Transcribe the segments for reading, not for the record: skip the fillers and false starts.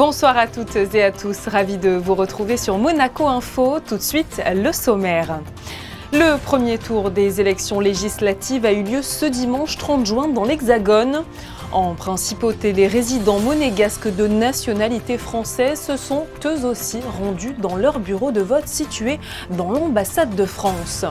Bonsoir à toutes et à tous, ravi de vous retrouver sur Monaco Info. Tout de suite, le sommaire. Le premier tour des élections législatives a eu lieu ce dimanche 30 juin dans l'Hexagone. En principauté, les résidents monégasques de nationalité française se sont eux aussi rendus dans leur bureau de vote situé dans l'ambassade de France.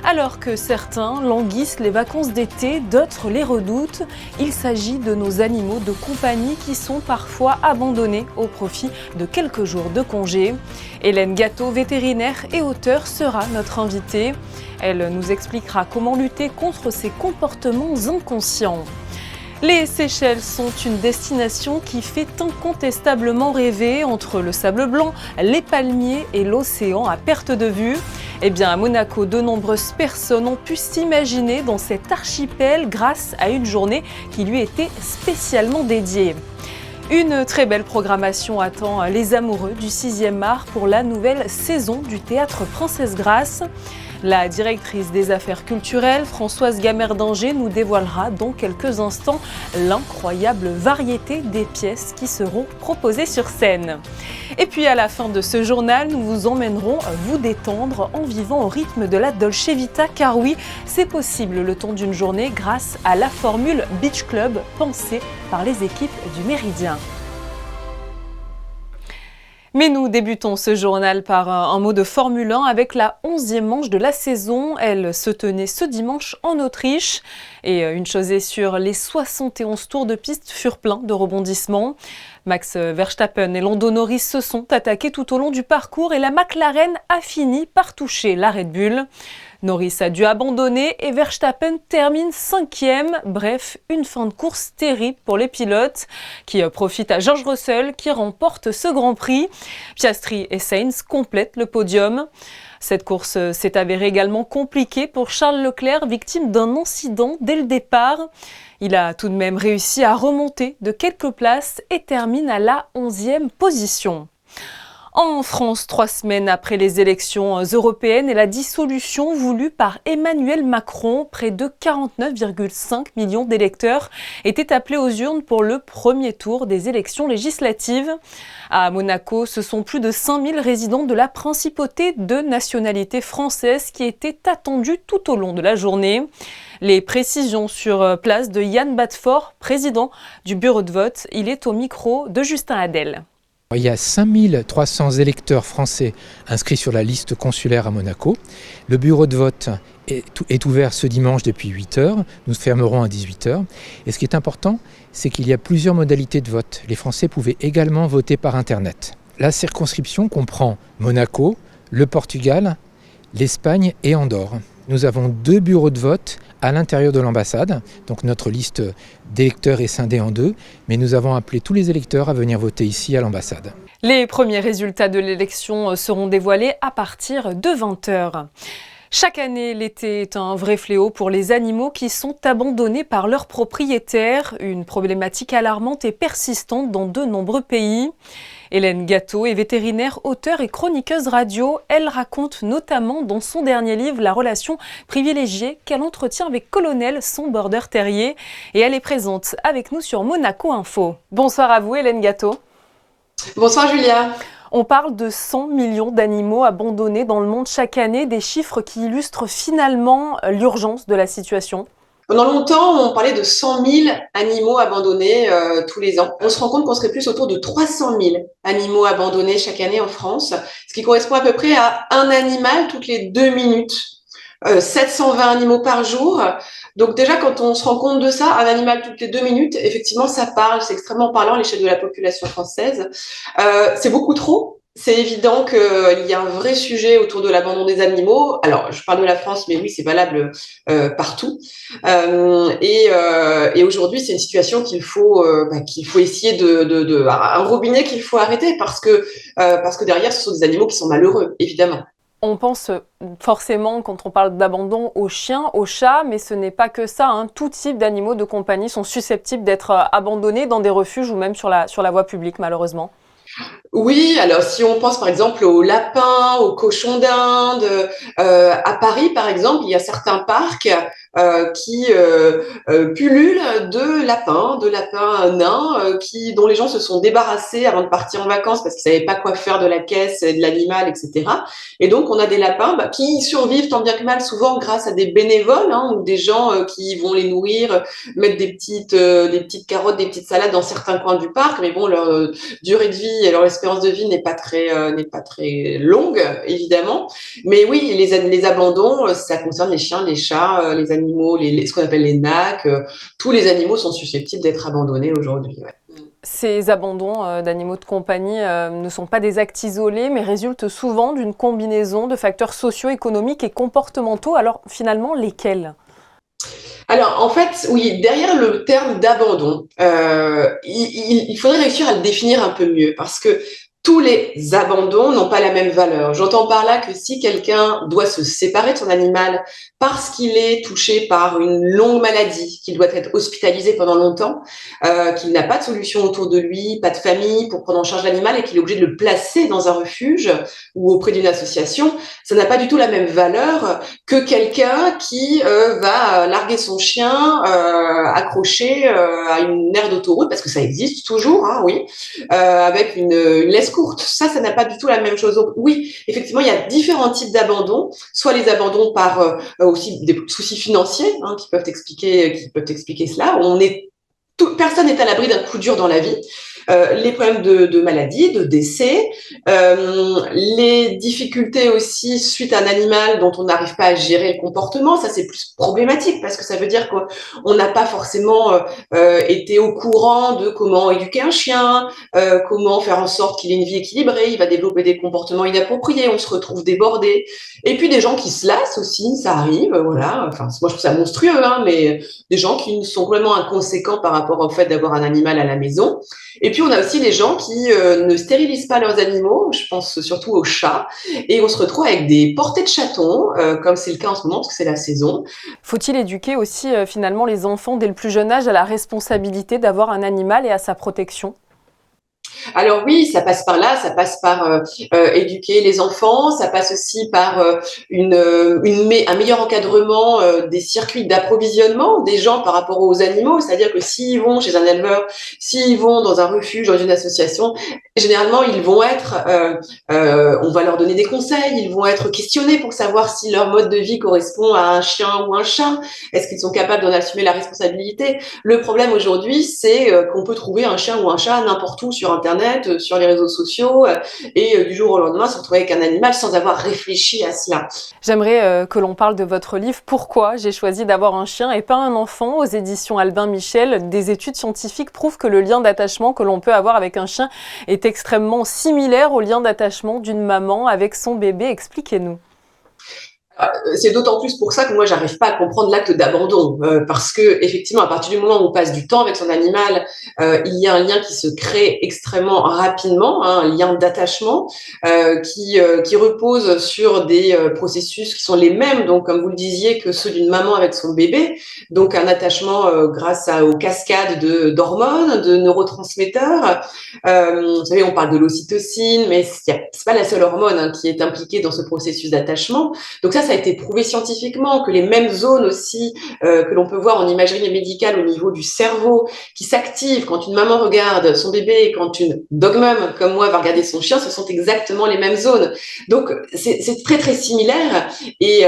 Alors que certains languissent les vacances d'été, d'autres les redoutent. Il s'agit de nos animaux de compagnie qui sont parfois abandonnés au profit de quelques jours de congé. Hélène Gâteau, vétérinaire et auteure, sera notre invitée. Elle nous expliquera comment lutter contre ces comportements inconscients. Les Seychelles sont une destination qui fait incontestablement rêver entre le sable blanc, les palmiers et l'océan à perte de vue. Eh bien, à Monaco, de nombreuses personnes ont pu s'imaginer dans cet archipel grâce à une journée qui lui était spécialement dédiée. Une très belle programmation attend les amoureux du 6e art pour la nouvelle saison du Théâtre Princesse Grace. La directrice des affaires culturelles, Françoise Gamerdinger, nous dévoilera dans quelques instants l'incroyable variété des pièces qui seront proposées sur scène. Et puis à la fin de ce journal, nous vous emmènerons vous détendre en vivant au rythme de la Dolce Vita, car oui, c'est possible le temps d'une journée grâce à la formule Beach Club pensée par les équipes du Méridien. Mais nous débutons ce journal par un mot de Formule 1 avec la 11e manche de la saison. Elle se tenait ce dimanche en Autriche. Et une chose est sûre, les 71 tours de piste furent pleins de rebondissements. Max Verstappen et Lando Norris se sont attaqués tout au long du parcours et la McLaren a fini par toucher la Red Bull. Norris a dû abandonner et Verstappen termine 5e. Bref, une fin de course terrible pour les pilotes qui profitent à George Russell qui remporte ce Grand Prix. Piastri et Sainz complètent le podium. Cette course s'est avérée également compliquée pour Charles Leclerc, victime d'un incident dès le départ. Il a tout de même réussi à remonter de quelques places et termine à la 11e position. En France, 3 semaines après les élections européennes et la dissolution voulue par Emmanuel Macron, près de 49,5 millions d'électeurs étaient appelés aux urnes pour le premier tour des élections législatives. À Monaco, ce sont plus de 5000 résidents de la principauté de nationalité française qui étaient attendus tout au long de la journée. Les précisions sur place de Yann Badfort, président du bureau de vote. Il est au micro de Justin Hadel. Il y a 5300 électeurs français inscrits sur la liste consulaire à Monaco. Le bureau de vote est ouvert ce dimanche depuis 8h. Nous fermerons à 18h. Et ce qui est important, c'est qu'il y a plusieurs modalités de vote. Les Français pouvaient également voter par Internet. La circonscription comprend Monaco, le Portugal, l'Espagne et Andorre. Nous avons 2 bureaux de vote à l'intérieur de l'ambassade. Donc notre liste d'électeurs est scindée en 2, mais nous avons appelé tous les électeurs à venir voter ici à l'ambassade. Les premiers résultats de l'élection seront dévoilés à partir de 20h. Chaque année, l'été est un vrai fléau pour les animaux qui sont abandonnés par leurs propriétaires, une problématique alarmante et persistante dans de nombreux pays. Hélène Gâteau est vétérinaire, auteure et chroniqueuse radio. Elle raconte notamment dans son dernier livre la relation privilégiée qu'elle entretient avec Colonel, son border terrier. Et elle est présente avec nous sur Monaco Info. Bonsoir à vous Hélène Gâteau. Bonsoir Julia. On parle de 100 millions d'animaux abandonnés dans le monde chaque année, des chiffres qui illustrent finalement l'urgence de la situation. Pendant longtemps, on parlait de 100 000 animaux abandonnés tous les ans. On se rend compte qu'on serait plus autour de 300 000 animaux abandonnés chaque année en France, ce qui correspond à peu près à un animal toutes les 2 minutes. 720 animaux par jour. Donc déjà, quand on se rend compte de ça, un animal toutes les 2 minutes, effectivement, ça parle, c'est extrêmement parlant à l'échelle de la population française. C'est beaucoup trop. C'est évident qu'il y a un vrai sujet autour de l'abandon des animaux. Alors, je parle de la France, mais oui, c'est valable partout. Et aujourd'hui, c'est une situation qu'il faut essayer un robinet qu'il faut arrêter parce que derrière, ce sont des animaux qui sont malheureux, évidemment. On pense forcément, quand on parle d'abandon, aux chiens, aux chats, mais ce n'est pas que ça. Tout type d'animaux de compagnie sont susceptibles d'être abandonnés dans des refuges ou même sur la voie publique, malheureusement. Oui, alors si on pense par exemple aux lapins, aux cochons d'Inde, à Paris par exemple, il y a certains parcs qui pullulent de lapins nains, dont les gens se sont débarrassés avant de partir en vacances parce qu'ils savaient pas quoi faire de la caisse, de l'animal, etc. Et donc, on a des lapins qui survivent tant bien que mal, souvent grâce à des bénévoles ou des gens qui vont les nourrir, mettre des petites carottes, des petites salades dans certains coins du parc. Mais bon, leur durée de vie et leur espérance de vie n'est pas très longue, évidemment. Mais oui, les abandons, ça concerne les chiens, les chats, les animaux, ce qu'on appelle les nacs. Tous les animaux sont susceptibles d'être abandonnés aujourd'hui. Ouais. Ces abandons d'animaux de compagnie ne sont pas des actes isolés, mais résultent souvent d'une combinaison de facteurs socio-économiques et comportementaux. Alors finalement, lesquels ? Alors, en fait, oui, derrière le terme d'abandon, il faudrait réussir à le définir un peu mieux parce que tous les abandons n'ont pas la même valeur. J'entends par là que si quelqu'un doit se séparer de son animal parce qu'il est touché par une longue maladie, qu'il doit être hospitalisé pendant longtemps, qu'il n'a pas de solution autour de lui, pas de famille pour prendre en charge l'animal et qu'il est obligé de le placer dans un refuge ou auprès d'une association, ça n'a pas du tout la même valeur que quelqu'un qui va larguer son chien accroché à une aire d'autoroute, parce que ça existe toujours, oui, avec une laisse courte. Ça n'a pas du tout la même chose. Donc, oui, effectivement, il y a différents types d'abandons, soit les abandons par aussi des soucis financiers qui peuvent expliquer cela. Personne n'est à l'abri d'un coup dur dans la vie. Les problèmes de maladie, de décès, les difficultés aussi suite à un animal dont on n'arrive pas à gérer le comportement, ça c'est plus problématique parce que ça veut dire qu'on n'a pas forcément été au courant de comment éduquer un chien, comment faire en sorte qu'il ait une vie équilibrée, il va développer des comportements inappropriés, on se retrouve débordé. Et puis des gens qui se lassent aussi, ça arrive, voilà. Enfin, moi je trouve ça monstrueux, mais des gens qui sont vraiment inconséquents par rapport au fait d'avoir un animal à la maison. Et puis, on a aussi les gens qui ne stérilisent pas leurs animaux, je pense surtout aux chats, et on se retrouve avec des portées de chatons, comme c'est le cas en ce moment, parce que c'est la saison. Faut-il éduquer aussi finalement les enfants dès le plus jeune âge à la responsabilité d'avoir un animal et à sa protection ? Alors oui, ça passe par là, ça passe par éduquer les enfants, ça passe aussi par un meilleur encadrement des circuits d'approvisionnement des gens par rapport aux animaux, c'est-à-dire que s'ils vont chez un éleveur, s'ils vont dans un refuge, dans une association, généralement ils vont on va leur donner des conseils, ils vont être questionnés pour savoir si leur mode de vie correspond à un chien ou un chat, est-ce qu'ils sont capables d'en assumer la responsabilité. Le problème aujourd'hui, c'est qu'on peut trouver un chien ou un chat n'importe où sur Internet, sur les réseaux sociaux, et du jour au lendemain se retrouver avec un animal sans avoir réfléchi à cela. J'aimerais que l'on parle de votre livre « Pourquoi j'ai choisi d'avoir un chien et pas un enfant » aux éditions Albin Michel. Des études scientifiques prouvent que le lien d'attachement que l'on peut avoir avec un chien est extrêmement similaire au lien d'attachement d'une maman avec son bébé. Expliquez-nous. C'est d'autant plus pour ça que moi j'arrive pas à comprendre l'acte d'abandon parce que effectivement à partir du moment où on passe du temps avec son animal, il y a un lien qui se crée extrêmement rapidement, un lien d'attachement qui repose sur des processus qui sont les mêmes, donc comme vous le disiez, que ceux d'une maman avec son bébé, donc un attachement grâce aux cascades d'hormones, de neurotransmetteurs. Vous savez, on parle de l'ocytocine, mais c'est pas la seule hormone qui est impliquée dans ce processus d'attachement. Donc ça a été prouvé scientifiquement que les mêmes zones aussi que l'on peut voir en imagerie médicale au niveau du cerveau qui s'activent quand une maman regarde son bébé et quand une dog mom comme moi va regarder son chien, ce sont exactement les mêmes zones. Donc c'est très très similaire et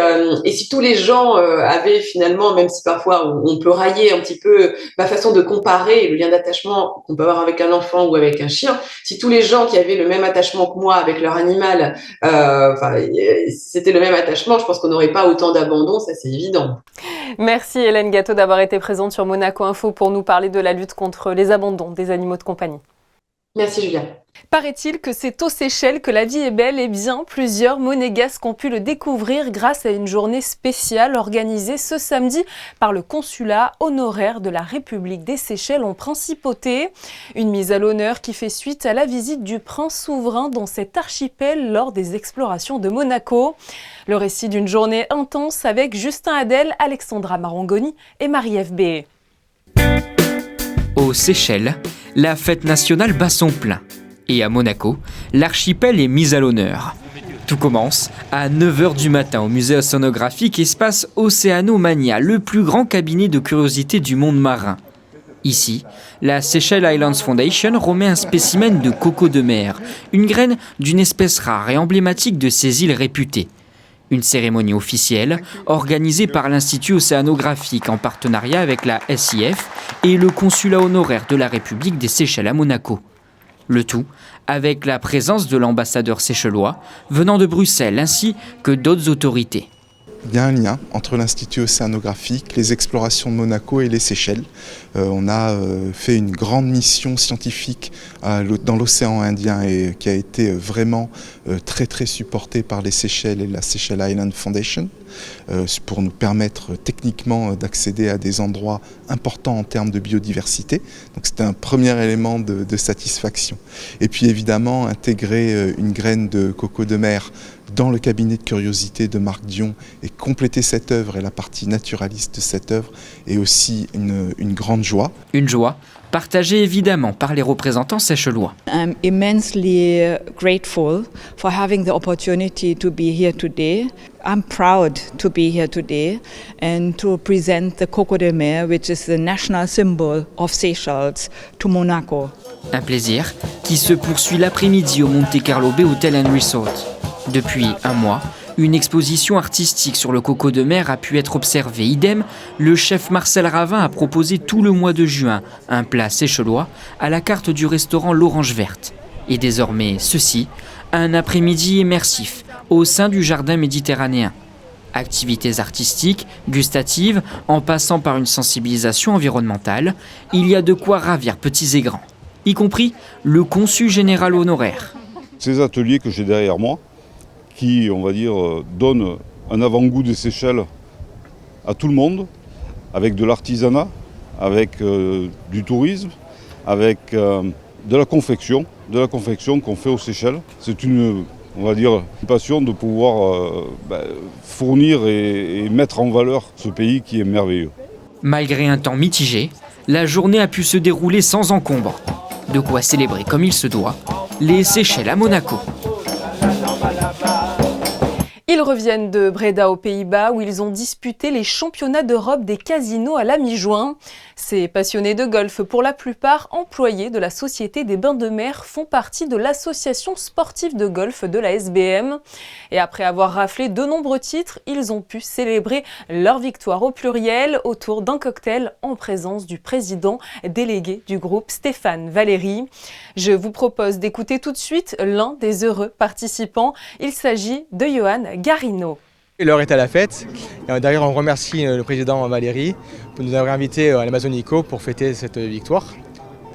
si tous les gens avaient finalement, même si parfois on peut railler un petit peu ma façon de comparer le lien d'attachement qu'on peut avoir avec un enfant ou avec un chien, si tous les gens qui avaient le même attachement que moi avec leur animal, c'était le même attachement, je pense qu'on n'aurait pas autant d'abandon, ça c'est évident. Merci Hélène Gâteau d'avoir été présente sur Monaco Info pour nous parler de la lutte contre les abandons des animaux de compagnie. Merci Julia. Paraît-il que c'est aux Seychelles que la vie est belle et bien plusieurs monégasques ont pu le découvrir grâce à une journée spéciale organisée ce samedi par le consulat honoraire de la République des Seychelles en Principauté. Une mise à l'honneur qui fait suite à la visite du prince souverain dans cet archipel lors des explorations de Monaco. Le récit d'une journée intense avec Justin Hadel, Alexandra Marangoni et Marie-Ève Béé. Aux Seychelles, la fête nationale bat son plein. Et à Monaco, l'archipel est mis à l'honneur. Tout commence à 9h du matin au musée océanographique Espace Oceanomania, le plus grand cabinet de curiosités du monde marin. Ici, la Seychelles Islands Foundation remet un spécimen de coco de mer, une graine d'une espèce rare et emblématique de ces îles réputées. Une cérémonie officielle organisée par l'Institut océanographique en partenariat avec la SIF et le consulat honoraire de la République des Seychelles à Monaco. Le tout avec la présence de l'ambassadeur séchellois venant de Bruxelles ainsi que d'autres autorités. Il y a un lien entre l'Institut océanographique, les explorations de Monaco et les Seychelles. On a fait une grande mission scientifique dans l'océan Indien et qui a été vraiment très très supportée par les Seychelles et la Seychelles Island Foundation pour nous permettre techniquement d'accéder à des endroits importants en termes de biodiversité. Donc c'était un premier élément de satisfaction. Et puis évidemment intégrer une graine de coco de mer dans le cabinet de curiosité de Marc Dion et compléter cette œuvre et la partie naturaliste de cette œuvre est aussi une grande joie. Une joie partagée évidemment par les représentants seychellois. I'm immensely grateful for having the opportunity to be here today. I'm proud to be here today and to present the coco de mer, which is the national symbol of Seychelles, to Monaco. Un plaisir qui se poursuit l'après-midi au Monte Carlo Bay Hotel & Resort. Depuis un mois, une exposition artistique sur le coco de mer a pu être observée. Idem, le chef Marcel Ravin a proposé tout le mois de juin un plat seychellois à la carte du restaurant L'Orange Verte. Et désormais, ceci, un après-midi immersif au sein du jardin méditerranéen. Activités artistiques, gustatives, en passant par une sensibilisation environnementale, il y a de quoi ravir petits et grands, y compris le consul général honoraire. Ces ateliers que j'ai derrière moi, qui, on va dire, donnent un avant-goût des Seychelles à tout le monde, avec de l'artisanat, avec du tourisme, avec de la confection qu'on fait aux Seychelles. C'est une passion de pouvoir fournir et mettre en valeur ce pays qui est merveilleux. Malgré un temps mitigé, la journée a pu se dérouler sans encombre. De quoi célébrer comme il se doit les Seychelles à Monaco. Ils reviennent de Breda aux Pays-Bas où ils ont disputé les championnats d'Europe des casinos à la mi-juin. Ces passionnés de golf, pour la plupart employés de la Société des Bains de Mer, font partie de l'association sportive de golf de la SBM. Et après avoir raflé de nombreux titres, ils ont pu célébrer leur victoire au pluriel autour d'un cocktail en présence du président délégué du groupe Stéphane Valéry. Je vous propose d'écouter tout de suite l'un des heureux participants. Il s'agit de Johan Garino. L'heure est à la fête. Et d'ailleurs, on remercie le président Valéry pour nous avoir invités à l'Amazonico pour fêter cette victoire,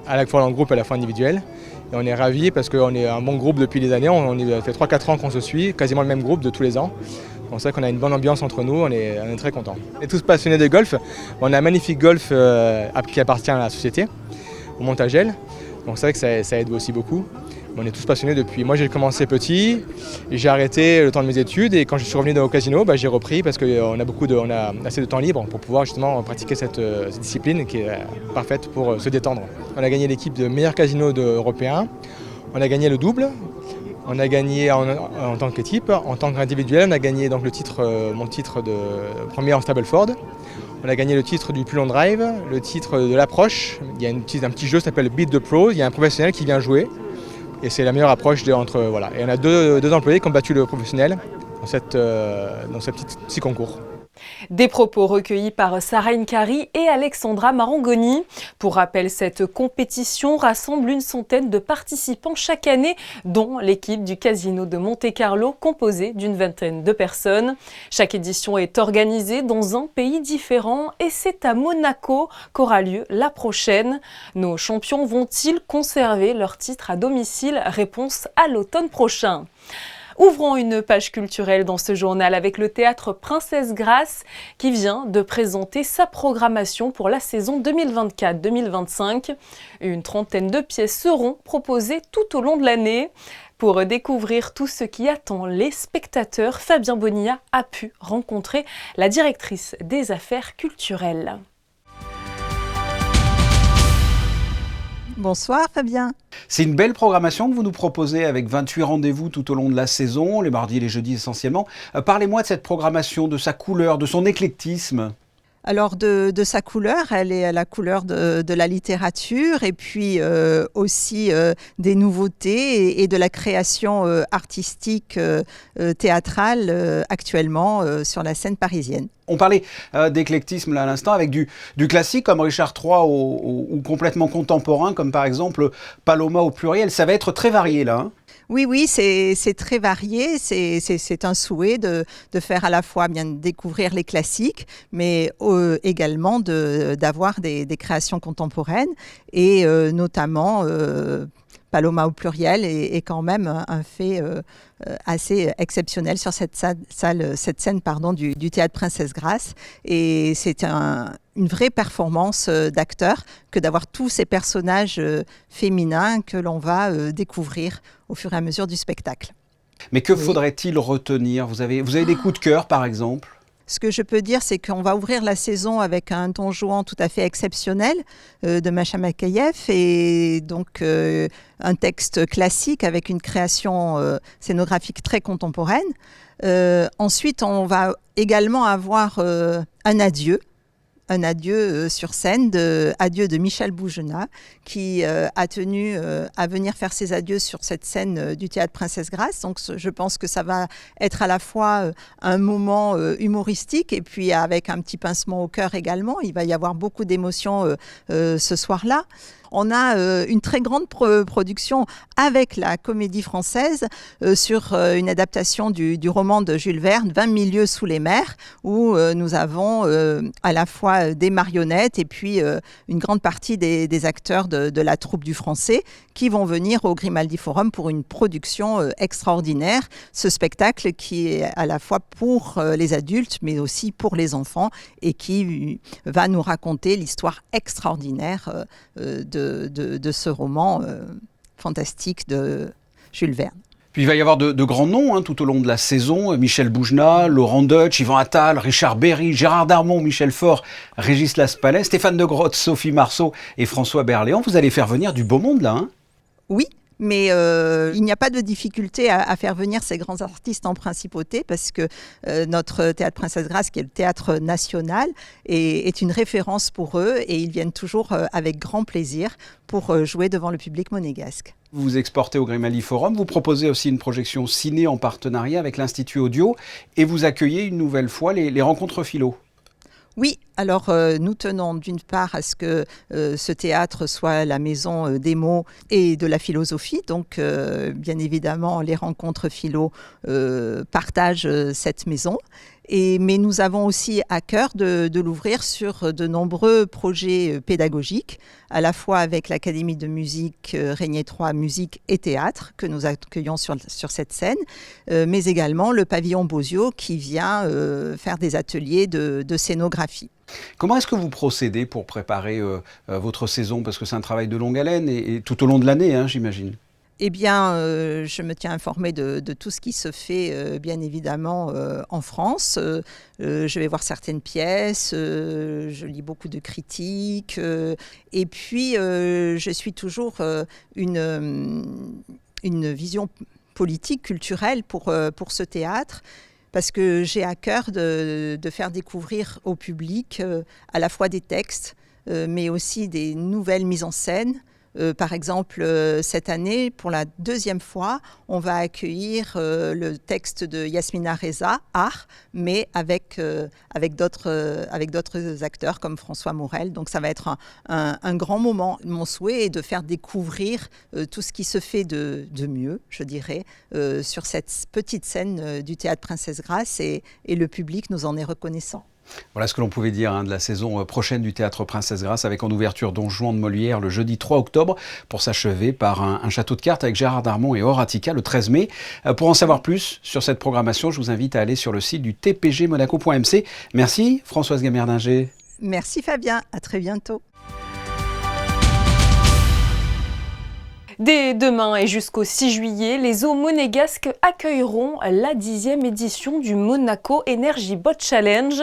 à la fois en groupe et à la fois individuelle. Et on est ravis parce qu'on est un bon groupe depuis des années. On fait 3-4 ans qu'on se suit, quasiment le même groupe de tous les ans. On sait qu'on a une bonne ambiance entre nous, on est très contents. On est tous passionnés de golf. On a un magnifique golf qui appartient à la société, au Montagel. Donc c'est vrai que ça aide aussi beaucoup. On est tous passionnés depuis. Moi j'ai commencé petit, j'ai arrêté le temps de mes études et quand je suis revenu au casino, j'ai repris parce qu'on a assez de temps libre pour pouvoir justement pratiquer cette discipline qui est parfaite pour se détendre. On a gagné l'équipe de meilleurs casinos européens, on a gagné le double, on a gagné en tant qu'équipe, en tant qu'individuel, on a gagné donc mon titre de premier en Stableford. On a gagné le titre du plus long drive, le titre de l'approche. Il y a un petit jeu qui s'appelle Beat the Pro, il y a un professionnel qui vient jouer. Et c'est la meilleure approche Et on a deux employés qui ont battu le professionnel dans ce petit concours. Des propos recueillis par Sarah Nkari et Alexandra Marangoni. Pour rappel, cette compétition rassemble une centaine de participants chaque année, dont l'équipe du Casino de Monte-Carlo, composée d'une vingtaine de personnes. Chaque édition est organisée dans un pays différent et c'est à Monaco qu'aura lieu la prochaine. Nos champions vont-ils conserver leur titre à domicile? Réponse à l'automne prochain. Ouvrons une page culturelle dans ce journal avec le théâtre Princesse Grace qui vient de présenter sa programmation pour la saison 2024-2025. Une trentaine de pièces seront proposées tout au long de l'année. Pour découvrir tout ce qui attend les spectateurs, Fabien Bonilla a pu rencontrer la directrice des affaires culturelles. Bonsoir Fabien. C'est une belle programmation que vous nous proposez avec 28 rendez-vous tout au long de la saison, les mardis et les jeudis essentiellement. Parlez-moi de cette programmation, de sa couleur, de son éclectisme. Alors de sa couleur, elle est à la couleur de la littérature et puis aussi des nouveautés et de la création artistique théâtrale actuellement sur la scène parisienne. On parlait d'éclectisme là à l'instant avec du classique comme Richard III ou complètement contemporain comme par exemple Paloma au pluriel. Ça va être très varié là. Hein. Oui, c'est très varié. C'est un souhait de faire à la fois bien découvrir les classiques, mais également d'avoir des créations contemporaines et notamment Paloma au pluriel est quand même un fait assez exceptionnel sur cette scène du Théâtre Princesse Grace. Et c'est une vraie performance d'acteur que d'avoir tous ces personnages féminins que l'on va découvrir au fur et à mesure du spectacle. Mais que faudrait-il retenir ? Vous avez des coups de cœur par exemple ? Ce que je peux dire, c'est qu'on va ouvrir la saison avec un Don Juan tout à fait exceptionnel de Masha Makayev et donc un texte classique avec une création scénographique très contemporaine. Ensuite, on va également avoir un adieu sur scène, adieu de Michel Bougenat, qui a tenu à venir faire ses adieux sur cette scène du Théâtre Princesse Grace. Donc je pense que ça va être à la fois un moment humoristique et puis avec un petit pincement au cœur également. Il va y avoir beaucoup d'émotions ce soir-là. On a une très grande production avec la Comédie Française sur une adaptation du roman de Jules Verne, 20 000 lieues sous les mers, où nous avons à la fois des marionnettes et puis une grande partie des acteurs de la troupe du Français qui vont venir au Grimaldi Forum pour une production extraordinaire. Ce spectacle qui est à la fois pour les adultes mais aussi pour les enfants et qui va nous raconter l'histoire extraordinaire de ce roman fantastique de Jules Verne. Puis il va y avoir de grands noms tout au long de la saison. Michel Bougenat, Laurent Deutsch, Yvan Attal, Richard Berry, Gérard Darmon, Michel Faure, Régis Laspalais, Stéphane de Grotte, Sophie Marceau et François Berléand. Vous allez faire venir du beau monde là. Hein ? Oui. Mais il n'y a pas de difficulté à faire venir ces grands artistes en principauté parce que notre Théâtre Princesse Grace, qui est le théâtre national, est une référence pour eux et ils viennent toujours avec grand plaisir pour jouer devant le public monégasque. Vous vous exportez au Grimaldi Forum, vous proposez aussi une projection ciné en partenariat avec l'Institut Audio et vous accueillez une nouvelle fois les rencontres philo. Oui, alors nous tenons d'une part à ce que ce théâtre soit la maison des mots et de la philosophie. Donc, bien évidemment, les rencontres philo partagent cette maison. Mais nous avons aussi à cœur de l'ouvrir sur de nombreux projets pédagogiques, à la fois avec l'Académie de musique Régnier III Musique et Théâtre, que nous accueillons sur cette scène, mais également le pavillon Bozio qui vient faire des ateliers de scénographie. Comment est-ce que vous procédez pour préparer votre saison ? Parce que c'est un travail de longue haleine et tout au long de l'année, j'imagine. Eh bien, je me tiens informée de tout ce qui se fait, bien évidemment, en France. Je vais voir certaines pièces, je lis beaucoup de critiques. Et puis, je suis toujours une vision politique, culturelle pour ce théâtre. Parce que j'ai à cœur de faire découvrir au public à la fois des textes, mais aussi des nouvelles mises en scène. Par exemple, cette année, pour la deuxième fois, on va accueillir le texte de Yasmina Reza, Art, mais avec d'autres acteurs comme François Morel. Donc ça va être un grand moment. Mon souhait est de faire découvrir tout ce qui se fait de mieux, je dirais, sur cette petite scène du Théâtre Princesse Grace et le public nous en est reconnaissant. Voilà ce que l'on pouvait dire de la saison prochaine du Théâtre Princesse Grace avec en ouverture Don Juan de Molière le jeudi 3 octobre pour s'achever par un château de cartes avec Gérard Darmon et Horatica le 13 mai. Pour en savoir plus sur cette programmation, je vous invite à aller sur le site du tpgmonaco.mc. Merci Françoise Gamerdinger. Merci Fabien, à très bientôt. Dès demain et jusqu'au 6 juillet, les eaux monégasques accueilleront la 10e édition du Monaco Energy Boat Challenge,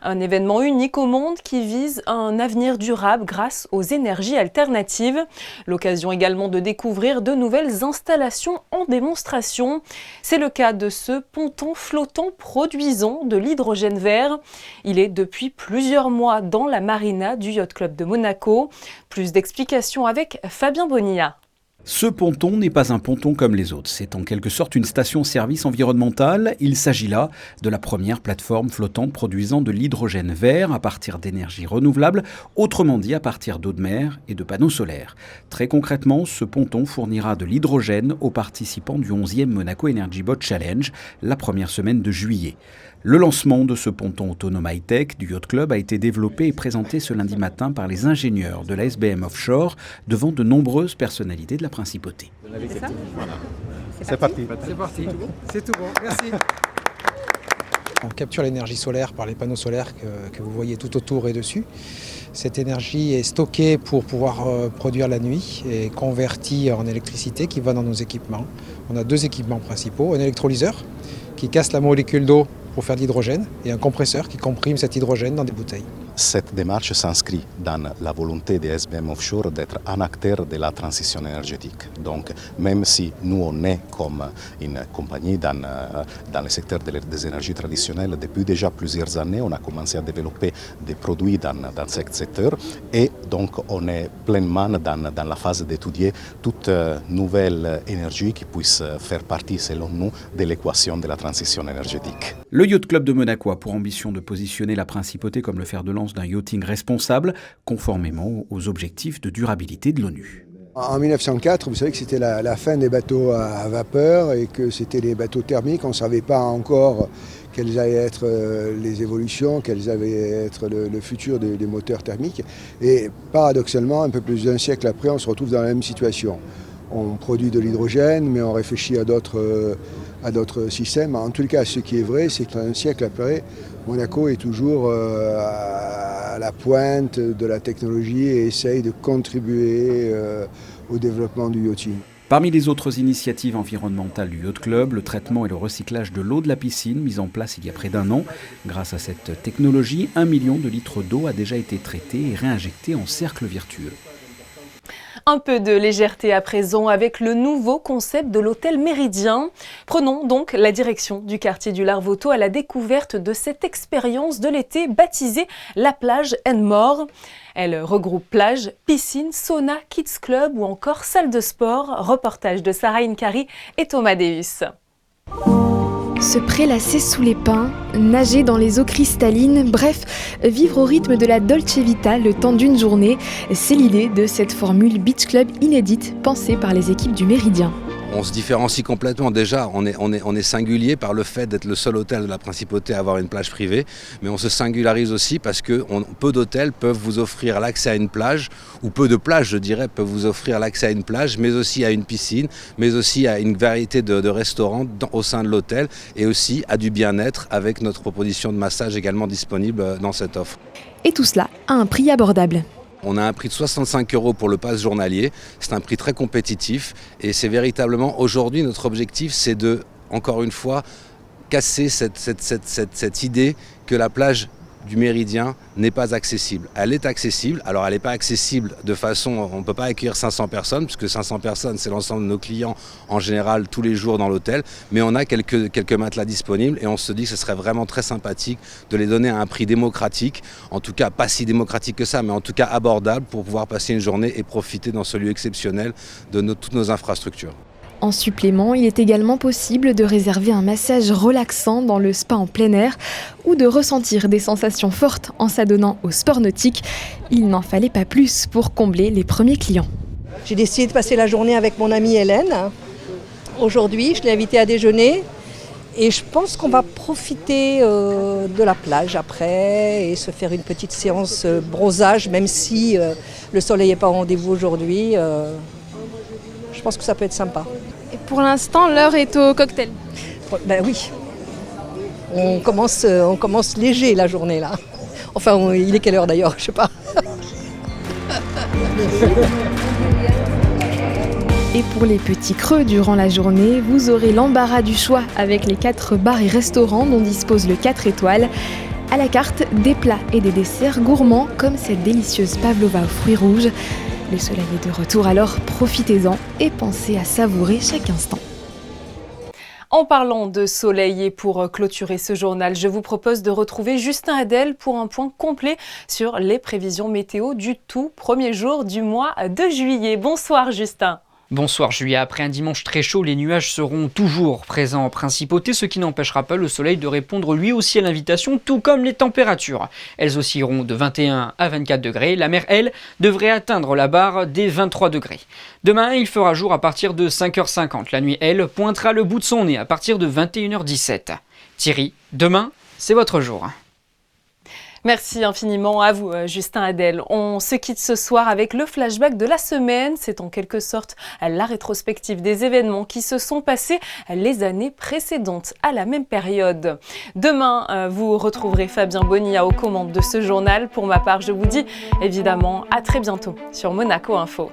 un événement unique au monde qui vise un avenir durable grâce aux énergies alternatives. L'occasion également de découvrir de nouvelles installations en démonstration. C'est le cas de ce ponton flottant produisant de l'hydrogène vert. Il est depuis plusieurs mois dans la marina du Yacht Club de Monaco. Plus d'explications avec Fabien Bonilla. Ce ponton n'est pas un ponton comme les autres, c'est en quelque sorte une station-service environnementale. Il s'agit là de la première plateforme flottante produisant de l'hydrogène vert à partir d'énergie renouvelable, autrement dit à partir d'eau de mer et de panneaux solaires. Très concrètement, ce ponton fournira de l'hydrogène aux participants du 11e Monaco Energy Boat Challenge, la première semaine de juillet. Le lancement de ce ponton autonome high-tech du Yacht Club a été développé et présenté ce lundi matin par les ingénieurs de la SBM Offshore devant de nombreuses personnalités de la principauté. C'est parti. C'est tout bon. Merci. On capture l'énergie solaire par les panneaux solaires que vous voyez tout autour et dessus. Cette énergie est stockée pour pouvoir produire la nuit et convertie en électricité qui va dans nos équipements. On a 2 équipements principaux, un électrolyseur qui casse la molécule d'eau pour faire de l'hydrogène et un compresseur qui comprime cet hydrogène dans des bouteilles. Cette démarche s'inscrit dans la volonté des SBM Offshore d'être un acteur de la transition énergétique. Donc, même si nous on est comme une compagnie dans le secteur des énergies traditionnelles depuis déjà plusieurs années, on a commencé à développer des produits dans ce secteur et donc on est pleinement dans la phase d'étudier toute nouvelle énergie qui puisse faire partie, selon nous, de l'équation de la transition énergétique. Le Yacht Club de Monaco a pour ambition de positionner la principauté comme le fer de lance d'un yachting responsable, conformément aux objectifs de durabilité de l'ONU. En 1904, vous savez que c'était la fin des bateaux à vapeur et que c'était les bateaux thermiques. On ne savait pas encore quelles allaient être les évolutions, quels allaient être le futur des moteurs thermiques. Et paradoxalement, un peu plus d'un siècle après, on se retrouve dans la même situation. On produit de l'hydrogène, mais on réfléchit à d'autres systèmes. En tout cas, ce qui est vrai, c'est qu'un siècle après, Monaco est toujours à la pointe de la technologie et essaye de contribuer au développement du yachting. Parmi les autres initiatives environnementales du Yacht Club, le traitement et le recyclage de l'eau de la piscine, mis en place il y a près d'1 an. Grâce à cette technologie, 1 million de litres d'eau a déjà été traité et réinjecté en cercle vertueux. Un peu de légèreté à présent avec le nouveau concept de l'hôtel Méridien. Prenons donc la direction du quartier du Larvoto à la découverte de cette expérience de l'été baptisée La Plage & More. Elle regroupe plage, piscine, sauna, kids club ou encore salle de sport. Reportage de Sarah Inkari et Thomas Deus. Se prélasser sous les pins, nager dans les eaux cristallines, bref, vivre au rythme de la Dolce Vita le temps d'une journée, c'est l'idée de cette formule Beach Club inédite pensée par les équipes du Méridien. On se différencie complètement. Déjà, on est singulier par le fait d'être le seul hôtel de la Principauté à avoir une plage privée, mais on se singularise aussi parce que peu d'hôtels peuvent vous offrir l'accès à une plage, ou peu de plages, je dirais, peuvent vous offrir l'accès à une plage, mais aussi à une piscine, mais aussi à une variété de restaurants au sein de l'hôtel, et aussi à du bien-être avec notre proposition de massage également disponible dans cette offre. Et tout cela à un prix abordable. On a un prix de 65 € pour le pass journalier, c'est un prix très compétitif et c'est véritablement aujourd'hui notre objectif, c'est de, encore une fois, casser cette idée que la plage du Méridien n'est pas accessible. Elle est accessible, alors elle n'est pas accessible de façon, on ne peut pas accueillir 500 personnes, puisque 500 personnes c'est l'ensemble de nos clients en général tous les jours dans l'hôtel, mais on a quelques matelas disponibles et on se dit que ce serait vraiment très sympathique de les donner à un prix démocratique, en tout cas pas si démocratique que ça, mais en tout cas abordable pour pouvoir passer une journée et profiter dans ce lieu exceptionnel de toutes nos infrastructures. En supplément, il est également possible de réserver un massage relaxant dans le spa en plein air ou de ressentir des sensations fortes en s'adonnant au sport nautique. Il n'en fallait pas plus pour combler les premiers clients. J'ai décidé de passer la journée avec mon amie Hélène. Aujourd'hui, je l'ai invitée à déjeuner et je pense qu'on va profiter de la plage après et se faire une petite séance bronzage, même si le soleil n'est pas au rendez-vous aujourd'hui. Je pense que ça peut être sympa. Et pour l'instant, l'heure est au cocktail. Ben oui. On commence léger la journée là. Enfin, il est quelle heure d'ailleurs? Je sais pas. Et Et pour les petits creux durant la journée, vous aurez l'embarras du choix avec les 4 bars et restaurants dont dispose le 4 étoiles. À la carte, des plats et des desserts gourmands comme cette délicieuse pavlova aux fruits rouges. Le soleil est de retour, alors profitez-en et pensez à savourer chaque instant. En parlant de soleil et pour clôturer ce journal, je vous propose de retrouver Justin Hadel pour un point complet sur les prévisions météo du tout premier jour du mois de juillet. Bonsoir Justin. Bonsoir Julia, après un dimanche très chaud, les nuages seront toujours présents en principauté, ce qui n'empêchera pas le soleil de répondre lui aussi à l'invitation, tout comme les températures. Elles oscilleront de 21 à 24 degrés, la mer, elle, devrait atteindre la barre des 23 degrés. Demain, il fera jour à partir de 5h50, la nuit, elle, pointera le bout de son nez à partir de 21h17. Thierry, demain, c'est votre jour. Merci infiniment à vous, Justin Hadel. On se quitte ce soir avec le flashback de la semaine. C'est en quelque sorte la rétrospective des événements qui se sont passés les années précédentes à la même période. Demain, vous retrouverez Fabien Bonilla aux commandes de ce journal. Pour ma part, je vous dis évidemment à très bientôt sur Monaco Info.